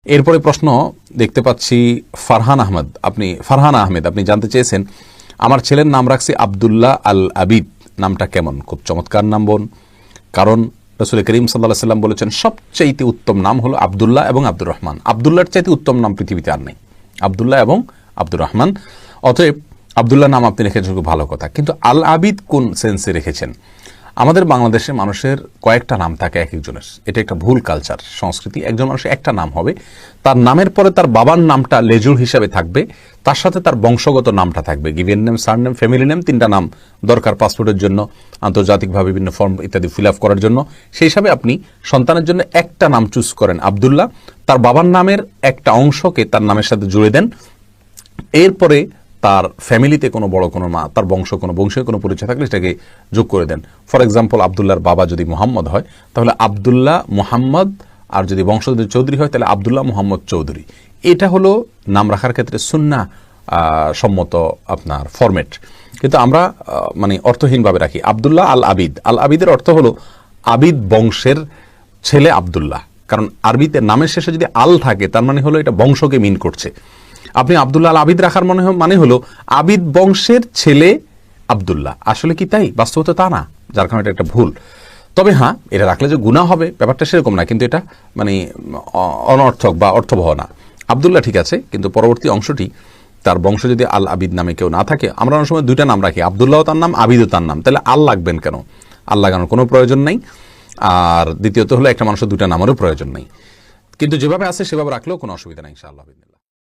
এরপরে প্রশ্ন দেখতে পাচ্ছি ফারহান আহমেদ, আপনি জানতে চেয়েছেন আমার ছেলের নাম রাখছি আব্দুল্লাহ আল আবিদ, নামটা কেমন? খুব চমৎকার নাম বোন, কারণ রাসূল করিম সাল্লাল্লাহু আলাইহি ওয়াসাল্লাম বলেছেন সবচাইতে উত্তম নাম হলো আব্দুল্লাহ এবং আব্দুর রহমান। আব্দুল্লাহর চাইতে উত্তম নাম পৃথিবীতে আর নেই, আব্দুল্লাহ এবং আব্দুর রহমান। অতএব আব্দুল্লাহ নাম আপনি রেখেছেন খুব ভালো কথা, কিন্তু আল আবিদ কোন সেন্সে রেখেছেন? আমাদের বাংলাদেশের মানুষের কয়েকটা নাম থাকে এক একজনের, এটা একটা ভুল কালচার সংস্কৃতি। একজন মানুষের একটা নাম হবে, তার নামের পরে তার বাবার নামটা লেজুর হিসাবে থাকবে, তার সাথে তার বংশগত নামটা থাকবে, given name, surname, family name, তিনটা নাম দরকার পাসপোর্টের জন্য, আন্তর্জাতিকভাবে বিভিন্ন ফর্ম ইত্যাদি ফিল আপ করার জন্য। সেই হিসাবে আপনি সন্তানের জন্য একটা নাম চুজ করেন আব্দুল্লাহ, তার বাবার নামের একটা অংশকে তার নামের সাথে জুড়ে দেন, এরপরে তার ফ্যামিলিতে কোনো বড় কোনো মা, তার বংশের কোনো পরিচয় থাকলে সেটাকে যোগ করে দেন। ফর এক্সাম্পল, আবদুল্লাহর বাবা যদি মোহাম্মদ হয় তাহলে আবদুল্লাহ মোহাম্মদ, আর যদি বংশ যদি চৌধুরী হয় তাহলে আবদুল্লাহ মোহাম্মদ চৌধুরী। এটা হলো নাম রাখার ক্ষেত্রে সুন্নাহ সম্মত আপনার ফরম্যাট, কিন্তু আমরা মানে অর্থহীনভাবে রাখি। আবদুল্লাহ আল আবিদ, আল আবিদের অর্থ হলো আবিদ বংশের ছেলে আবদুল্লাহ, কারণ আরবিতে নামের শেষে যদি আল থাকে তার মানে হলো এটা বংশকে মিন করছে। আপনি আব্দুল্লাহ আল আবিদ রাখার মানে হলো আবিদ বংশের ছেলে আব্দুল্লাহ। আসলে কি তাই? বাস্তবতা তা না, যার কারণে এটা একটা ভুল। তবে হ্যাঁ, এটা রাখলে যে গুনাহ হবে ব্যাপারটা সেরকম না, কিন্তু এটা মানে অনর্থক বা অর্থবহ না। আব্দুল্লাহ ঠিক আছে, কিন্তু পরবর্তী অংশটি তার বংশ যদি আল আবিদ নামে কেউ না থাকে, আমরা অনেক সময় দুইটা নাম রাখি, আব্দুল্লাহ তার নাম, আবিদও তার নাম, তাহলে আল লাগবেন কেন? আল লাগানোর কোনো প্রয়োজন নেই। আর দ্বিতীয়ত হলো একটা মানুষের দুইটা নামেরও প্রয়োজন নেই, কিন্তু যেভাবে আছে সেভাবে রাখলেও কোনো অসুবিধা নেই ইনশাআল্লাহ।